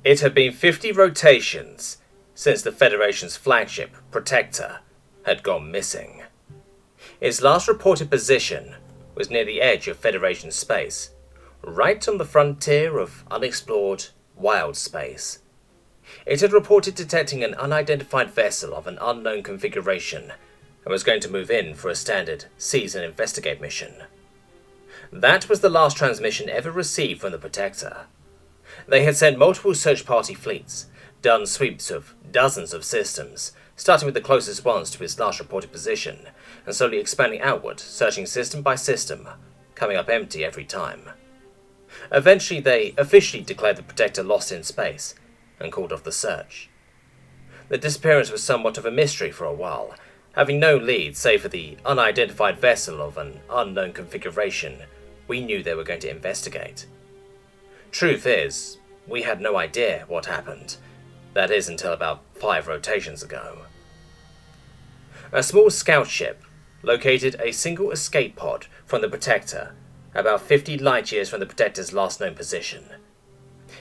It had been 50 rotations since the Federation's flagship, Protector, had gone missing. Its last reported position was near the edge of Federation space, right on the frontier of unexplored wild space. It had reported detecting an unidentified vessel of an unknown configuration and was going to move in for a standard seize and investigate mission. That was the last transmission ever received from the Protector. They had sent multiple search party fleets, done sweeps of dozens of systems, starting with the closest ones to its last reported position, and slowly expanding outward, searching system by system, coming up empty every time. Eventually they officially declared the Protector lost in space, and called off the search. The disappearance was somewhat of a mystery for a while, having no lead save for the unidentified vessel of an unknown configuration we knew they were going to investigate. Truth is, we had no idea what happened. That is until about 5 rotations ago. A small scout ship located a single escape pod from the Protector, about 50 light years from the Protector's last known position.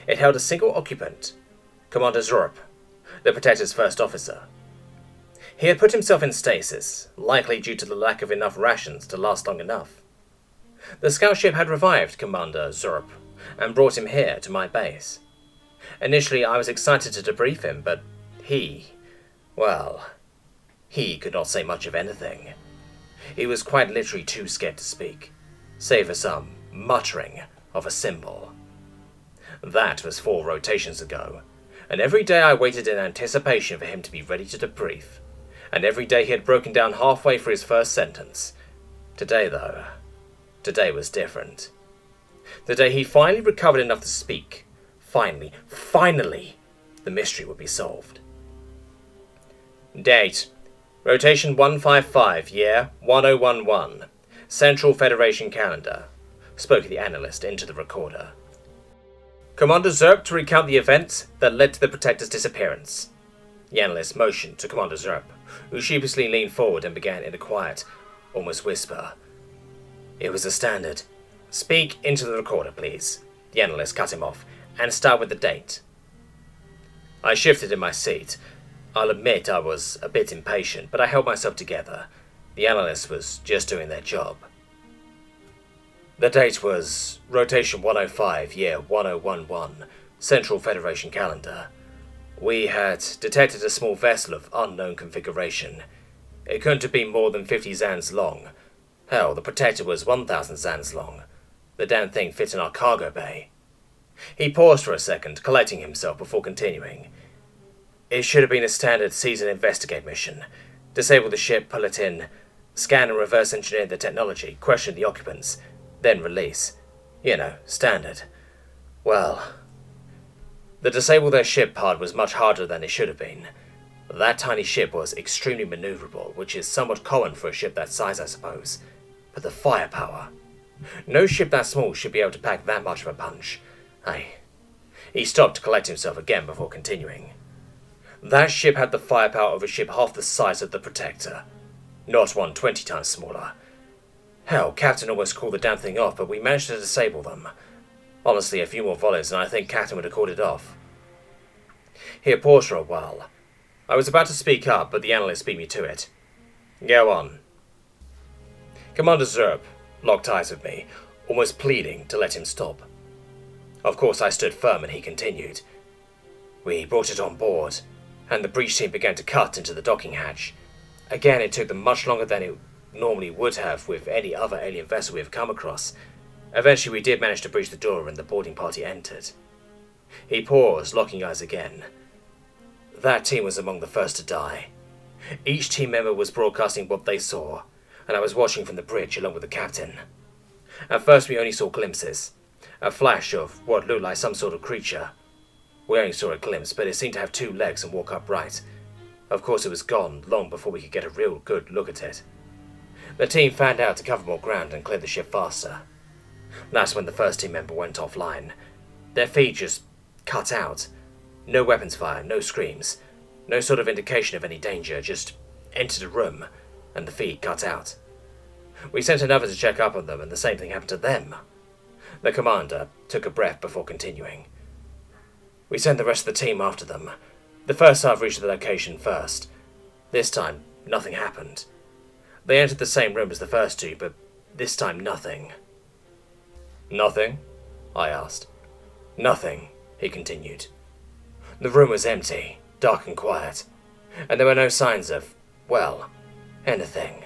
It held a single occupant, Commander Tshirt, the Protector's first officer. He had put himself in stasis, likely due to the lack of enough rations to last long enough. The scout ship had revived Commander Tshirt and brought him here to my base. Initially I was excited to debrief him, but he could not say much of anything. He was quite literally too scared to speak, save for some muttering of a symbol. That was 4 rotations ago, and every day I waited in anticipation for him to be ready to debrief, and every day he had broken down halfway through his first sentence. Today was different. The day he finally recovered enough to speak, finally, the mystery would be solved. Date: Rotation 155, year 1011. Central Federation calendar, spoke the analyst into the recorder. Commander Tshirt to recount the events that led to the Protector's disappearance. The analyst motioned to Commander Tshirt, who sheepishly leaned forward and began in a quiet, almost whisper. It was a standard. Speak into the recorder, please. The analyst cut him off, and start with the date. I shifted in my seat. I'll admit I was a bit impatient, but I held myself together. The analyst was just doing their job. The date was Rotation 105, year 1011, Central Federation calendar. We had detected a small vessel of unknown configuration. It couldn't have been more than 50 zans long. Hell, the Protector was 1,000 zans long. The damn thing fit in our cargo bay. He paused for a second, collecting himself before continuing. It should have been a standard seize and investigate mission. Disable the ship, pull it in, scan and reverse engineer the technology, question the occupants, then release. You know, standard. Well, the disable their ship part was much harder than it should have been. That tiny ship was extremely maneuverable, which is somewhat common for a ship that size, I suppose. But the firepower. No ship that small should be able to pack that much of a punch. He stopped to collect himself again before continuing. That ship had the firepower of a ship half the size of the Protector. Not one 20 times smaller. Hell, Captain almost called the damn thing off, but we managed to disable them. Honestly, a few more volleys and I think Captain would have called it off. He had paused for a while. I was about to speak up, but the analyst beat me to it. Go on. Commander Tshirt locked eyes with me, almost pleading to let him stop. Of course I stood firm and he continued. We brought it on board, and the breach team began to cut into the docking hatch. Again, it took them much longer than it normally would have with any other alien vessel we have come across. Eventually we did manage to breach the door and the boarding party entered. He paused, locking eyes again. That team was among the first to die. Each team member was broadcasting what they saw, and I was watching from the bridge along with the captain. At first we only saw glimpses, a flash of what looked like some sort of creature. We only saw a glimpse, but it seemed to have 2 legs and walk upright. Of course it was gone long before we could get a real good look at it. The team fanned out to cover more ground and clear the ship faster. That's when the first team member went offline. Their feed just cut out. No weapons fire, no screams, no sort of indication of any danger, just entered a room, and the feed cut out. We sent another to check up on them, and the same thing happened to them. The commander took a breath before continuing. We sent the rest of the team after them. The first half reached the location first. This time, nothing happened. They entered the same room as the first two, but this time nothing. Nothing? I asked. Nothing, he continued. The room was empty, dark and quiet, and there were no signs of, well, anything.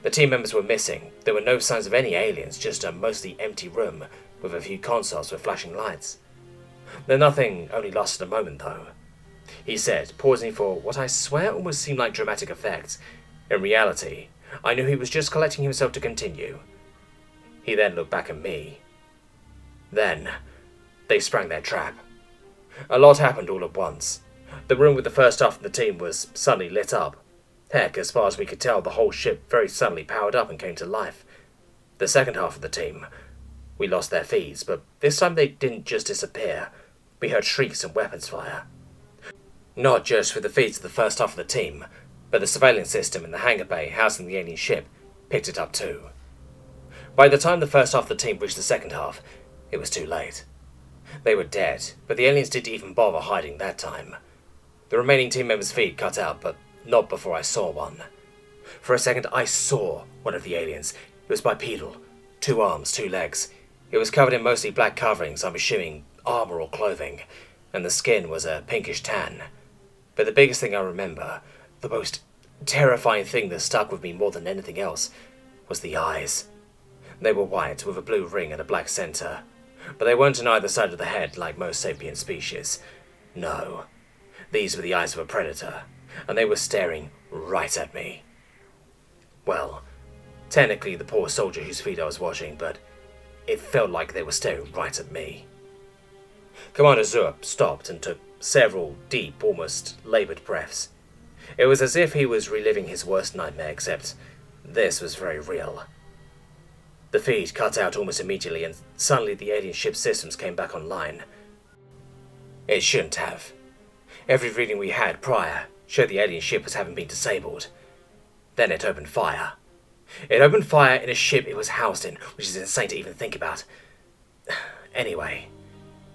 The team members were missing. There were no signs of any aliens, just a mostly empty room with a few consoles with flashing lights. The nothing only lasted a moment, though. He said, pausing for what I swear almost seemed like dramatic effect. In reality, I knew he was just collecting himself to continue. He then looked back at me. Then, they sprang their trap. A lot happened all at once. The room with the first half of the team was suddenly lit up. Heck, as far as we could tell, the whole ship very suddenly powered up and came to life. The second half of the team, we lost their feeds, but this time they didn't just disappear. We heard shrieks and weapons fire. Not just for the feeds of the first half of the team, but the surveillance system in the hangar bay housing the alien ship picked it up too. By the time the first half of the team reached the second half, it was too late. They were dead, but the aliens didn't even bother hiding that time. The remaining team members' feed cut out, but not before I saw one. For a second, I saw one of the aliens. It was bipedal. 2 arms, 2 legs. It was covered in mostly black coverings, I'm assuming armor or clothing, and the skin was a pinkish tan. But the biggest thing I remember, the most terrifying thing that stuck with me more than anything else, was the eyes. They were white, with a blue ring and a black center. But they weren't on either side of the head like most sapient species. No. These were the eyes of a predator, and they were staring right at me. Well, technically the poor soldier whose feet I was watching, but it felt like they were staring right at me. Commander Zurp stopped and took several deep, almost labored breaths. It was as if he was reliving his worst nightmare, except this was very real. The feed cut out almost immediately, and suddenly the alien ship's systems came back online. It shouldn't have. Every reading we had prior showed the alien ship as having been disabled. Then it opened fire. It opened fire in a ship it was housed in, which is insane to even think about. Anyway,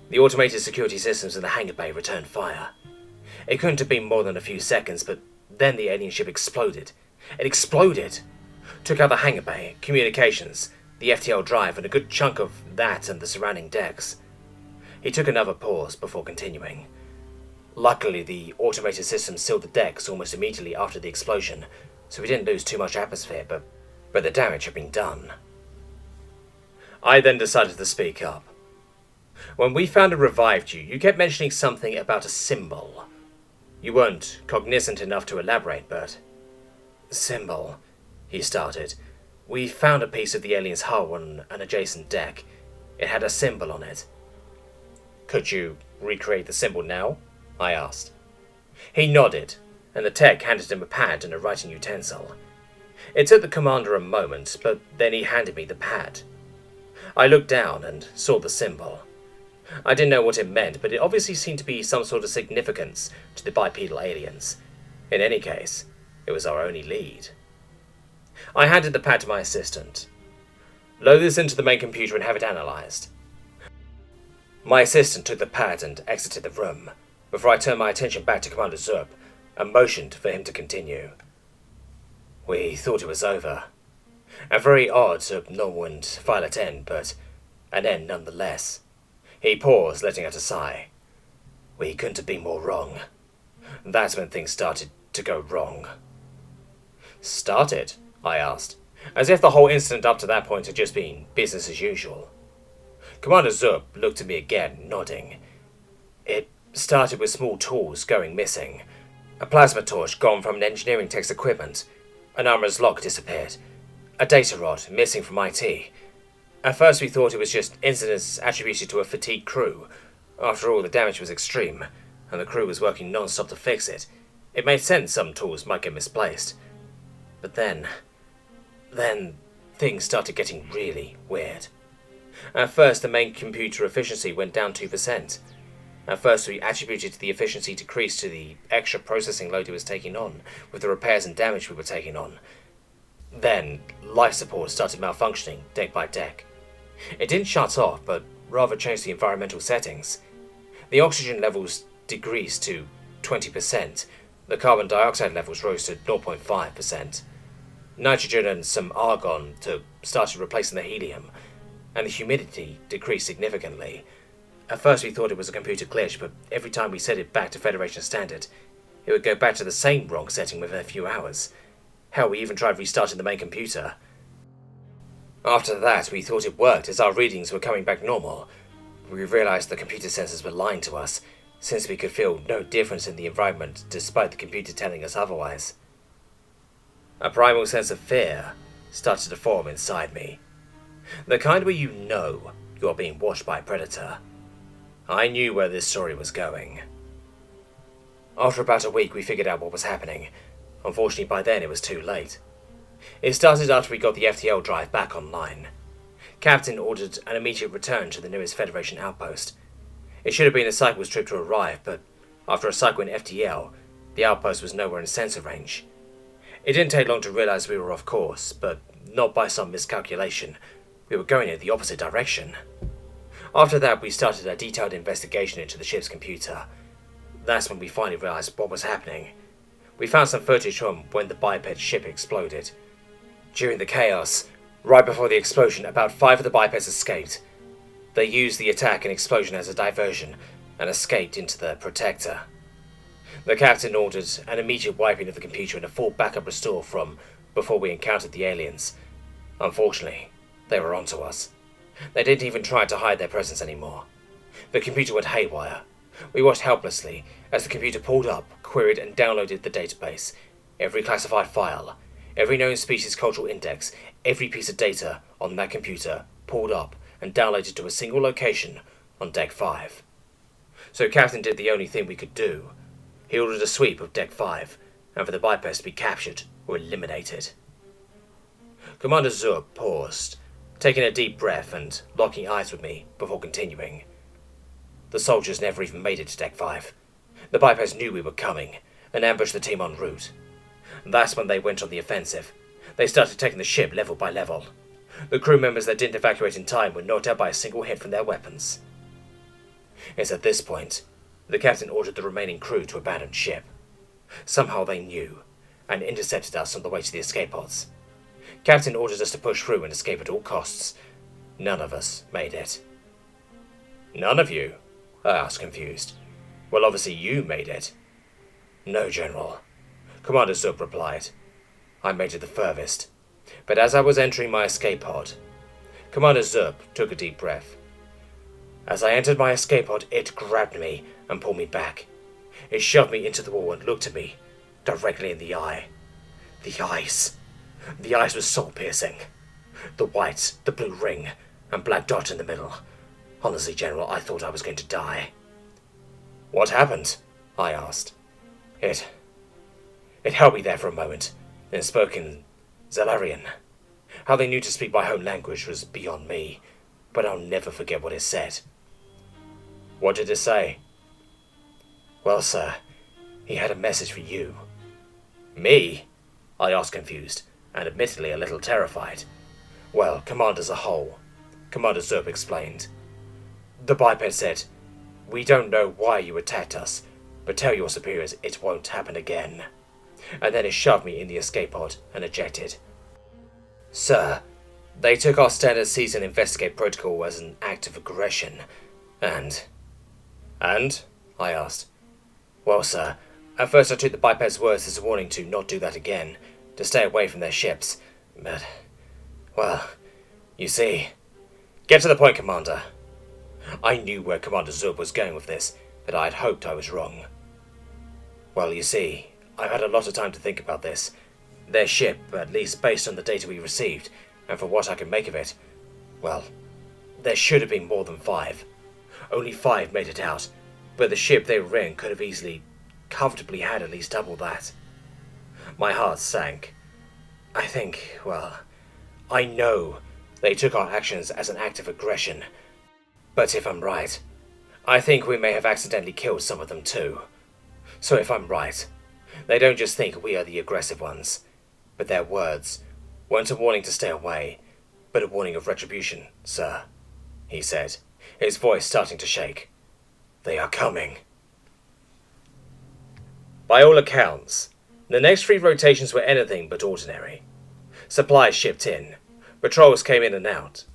the automated security systems in the hangar bay returned fire. It couldn't have been more than a few seconds, but then the alien ship exploded. It exploded! Took out the hangar bay, communications, the FTL drive, and a good chunk of that and the surrounding decks. He took another pause before continuing. Luckily, the automated system sealed the decks almost immediately after the explosion, so we didn't lose too much atmosphere, but the damage had been done. I then decided to speak up. When we found and revived you, you kept mentioning something about a symbol. You weren't cognizant enough to elaborate, but... Symbol, he started. We found a piece of the alien's hull on an adjacent deck. It had a symbol on it. Could you recreate the symbol now? I asked. He nodded, and the tech handed him a pad and a writing utensil. It took the commander a moment, but then he handed me the pad. I looked down and saw the symbol. I didn't know what it meant, but it obviously seemed to be some sort of significance to the bipedal aliens. In any case, it was our only lead. I handed the pad to my assistant. Load this into the main computer and have it analysed. My assistant took the pad and exited the room, before I turned my attention back to Commander Zurp and motioned for him to continue. We thought it was over. A very odd, abnormal and violent end, but an end nonetheless. He paused, letting out a sigh. We couldn't have been more wrong. That's when things started to go wrong. Started? I asked, as if the whole incident up to that point had just been business as usual. Commander Zurp looked at me again, nodding. It started with small tools going missing. A plasma torch gone from an engineering tech's equipment. An armorer's lock disappeared. A data rod missing from IT. At first we thought it was just incidents attributed to a fatigued crew. After all, the damage was extreme, and the crew was working non-stop to fix it. It made sense some tools might get misplaced. But then things started getting really weird. At first, the main computer efficiency went down 2%. At first, we attributed the efficiency decrease to the extra processing load it was taking on, with the repairs and damage we were taking on. Then, life support started malfunctioning, deck by deck. It didn't shut off, but rather changed the environmental settings. The oxygen levels decreased to 20%. The carbon dioxide levels rose to 0.5%. Nitrogen and some argon started replacing the helium, and the humidity decreased significantly. At first we thought it was a computer glitch, but every time we set it back to Federation standard, it would go back to the same wrong setting within a few hours. Hell, we even tried restarting the main computer. After that, we thought it worked as our readings were coming back normal. We realized the computer sensors were lying to us, since we could feel no difference in the environment despite the computer telling us otherwise. A primal sense of fear started to form inside me. The kind where you know you are being watched by a predator. I knew where this story was going. After about a week, we figured out what was happening. Unfortunately, by then it was too late. It started after we got the FTL drive back online. Captain ordered an immediate return to the nearest Federation outpost. It should have been a cycle's trip to arrive, but after a cycle in FTL, the outpost was nowhere in sensor range. It didn't take long to realize we were off course, but not by some miscalculation. We were going in the opposite direction. After that, we started a detailed investigation into the ship's computer. That's when we finally realized what was happening. We found some footage from when the biped ship exploded. During the chaos, right before the explosion, about 5 of the bipeds escaped. They used the attack and explosion as a diversion and escaped into the Protector. The captain ordered an immediate wiping of the computer and a full backup restore from before we encountered the aliens. Unfortunately, they were onto us. They didn't even try to hide their presence anymore. The computer went haywire. We watched helplessly as the computer pulled up, queried and downloaded the database. Every classified file, every known species cultural index, every piece of data on that computer pulled up and downloaded to a single location on Deck 5. So Captain did the only thing we could do. He ordered a sweep of Deck 5, and for the bipeds to be captured or eliminated. Commander Zurb paused, taking a deep breath and locking eyes with me before continuing. The soldiers never even made it to Deck 5. The bipeds knew we were coming and ambushed the team en route. That's when they went on the offensive. They started taking the ship level by level. The crew members that didn't evacuate in time were knocked out by a single hit from their weapons. It's at this point the captain ordered the remaining crew to abandon ship. Somehow they knew and intercepted us on the way to the escape pods. Captain ordered us to push through and escape at all costs. None of us made it. None of you? I asked, confused. Well, obviously you made it. No, General. Commander Zurb replied. I made it the furthest. But as I was entering my escape pod, Commander Zurb took a deep breath. As I entered my escape pod, it grabbed me and pulled me back. It shoved me into the wall and looked at me directly in the eye. The eyes. The eyes were soul-piercing. The white, the blue ring, and black dot in the middle. Honestly, General, I thought I was going to die. What happened? I asked. It held me there for a moment, then spoke in Zalarian. How they knew to speak my home language was beyond me, but I'll never forget what it said. What did it say? Well, sir, he had a message for you. Me? I asked, confused, and admittedly a little terrified. Well, command as a whole, Commander Zurb explained. The biped said, we don't know why you attacked us, but tell your superiors it won't happen again. And then it shoved me in the escape pod and ejected. Sir, they took our standard season investigate protocol as an act of aggression, and... And? I asked. Well, sir, at first I took the biped's words as a warning to not do that again, to stay away from their ships, but... Well, you see... Get to the point, Commander. I knew where Commander Zurb was going with this, but I had hoped I was wrong. Well, you see, I've had a lot of time to think about this. Their ship, at least based on the data we received, and for what I can make of it, well, there should have been more than 5. Only 5 made it out, but the ship they were in could have easily, comfortably had at least double that. My heart sank. I think, well, I know they took our actions as an act of aggression. But if I'm right, I think we may have accidentally killed some of them too. So if I'm right, they don't just think we are the aggressive ones, but their words weren't a warning to stay away, but a warning of retribution, sir, he said, his voice starting to shake. They are coming. By all accounts, the next 3 rotations were anything but ordinary. Supplies shipped in. Patrols came in and out.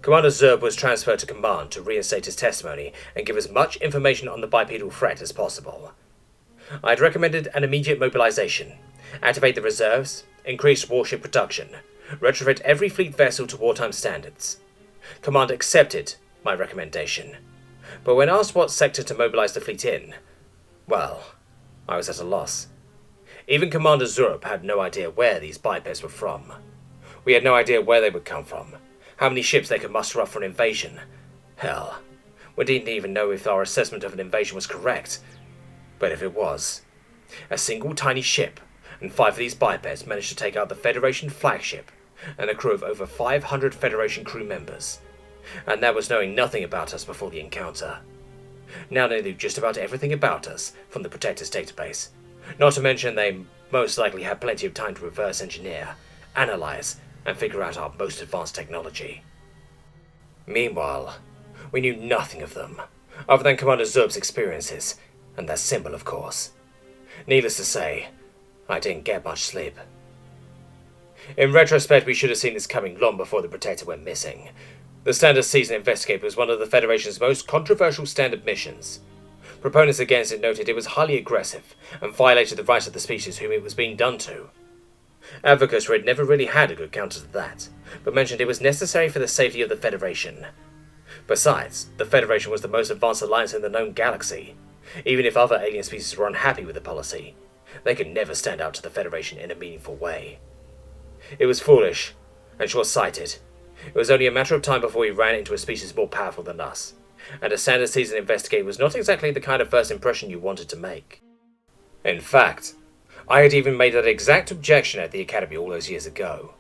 Commander Zerb was transferred to command to reinstate his testimony and give as much information on the bipedal threat as possible. I had recommended an immediate mobilization, activate the reserves, increase warship production, retrofit every fleet vessel to wartime standards. Command accepted my recommendation, but when asked what sector to mobilize the fleet in, well, I was at a loss. Even Commander Zerb had no idea where these bipeds were from. We had no idea where they would come from, how many ships they could muster up for an invasion. Hell, we didn't even know if our assessment of an invasion was correct. But if it was, a single tiny ship and 5 of these bipeds managed to take out the Federation flagship and a crew of over 500 Federation crew members. And that was knowing nothing about us before the encounter. Now they knew just about everything about us from the Protector's database. Not to mention they most likely had plenty of time to reverse engineer, analyze, and figure out our most advanced technology. Meanwhile, we knew nothing of them, other than Commander Zerb's experiences, and that symbol, of course. Needless to say, I didn't get much sleep. In retrospect, we should have seen this coming long before the Protector went missing. The Standard Season Investigate was one of the Federation's most controversial standard missions. Proponents against it noted it was highly aggressive and violated the rights of the species whom it was being done to. Advocates for it never really had a good counter to that, but mentioned it was necessary for the safety of the Federation. Besides, the Federation was the most advanced alliance in the known galaxy. Even if other alien species were unhappy with the policy, they could never stand out to the Federation in a meaningful way. It was foolish and short-sighted. It was only a matter of time before we ran into a species more powerful than us, and a Standard Season Investigate was not exactly the kind of first impression you wanted to make. In fact, I had even made that exact objection at the Academy all those years ago,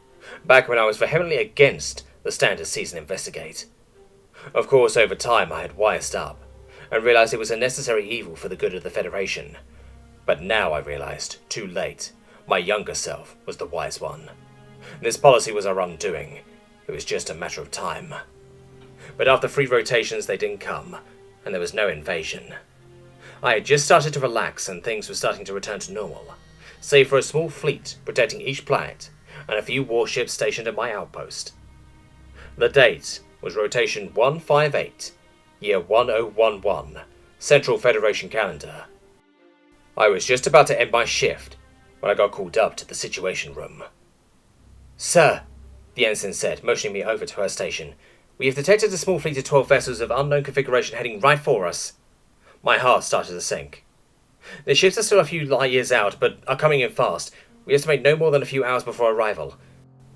back when I was vehemently against the Standard Season Investigate. Of course, over time I had wised up, and realized it was a necessary evil for the good of the Federation. But now I realized, too late, my younger self was the wise one. This policy was our undoing. It was just a matter of time. But after 3 rotations they didn't come, and there was no invasion. I had just started to relax and things were starting to return to normal, save for a small fleet protecting each planet, and a few warships stationed at my outpost. The date was rotation 158, year 1011, Central Federation calendar. I was just about to end my shift when I got called up to the Situation Room. "Sir," the ensign said, motioning me over to her station, "we have detected a small fleet of 12 vessels of unknown configuration heading right for us." My heart started to sink. "The ships are still a few light years out, but are coming in fast. We estimate no more than a few hours before arrival.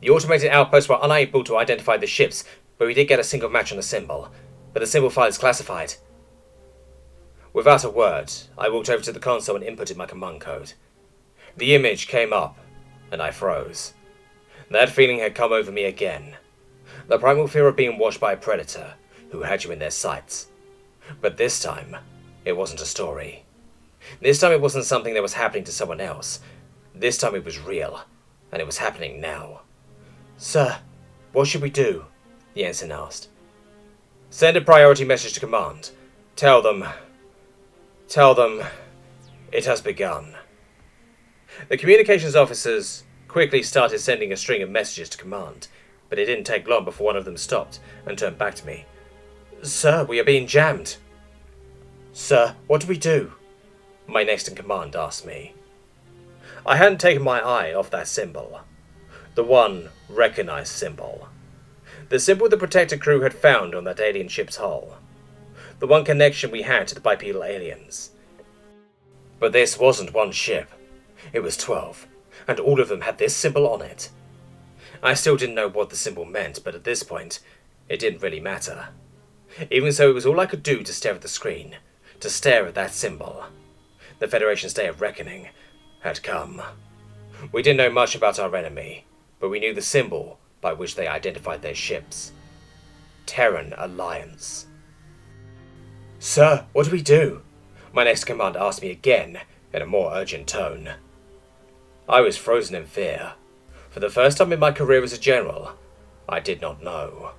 The automated outposts were unable to identify the ships, but we did get a single match on the symbol. But the symbol file is classified." Without a word, I walked over to the console and inputted my command code. The image came up, and I froze. That feeling had come over me again. The primal fear of being watched by a predator who had you in their sights. But this time, it wasn't a story. This time it wasn't something that was happening to someone else. This time it was real, and it was happening now. "Sir, what should we do?" the ensign asked. "Send a priority message to command. Tell them, it has begun." The communications officers quickly started sending a string of messages to command, but it didn't take long before one of them stopped and turned back to me. "Sir, we are being jammed." "Sir, what do we do?" my next-in-command asked me. I hadn't taken my eye off that symbol. The one recognized symbol. The symbol the Protector crew had found on that alien ship's hull. The one connection we had to the bipedal aliens. But this wasn't one ship. It was 12, and all of them had this symbol on it. I still didn't know what the symbol meant, but at this point, it didn't really matter. Even so, it was all I could do to stare at the screen, to stare at that symbol. The Federation's day of reckoning had come. We didn't know much about our enemy, but we knew the symbol by which they identified their ships. Terran Alliance. "Sir, what do we do?" my next command asked me again, in a more urgent tone. I was frozen in fear. For the first time in my career as a general, I did not know.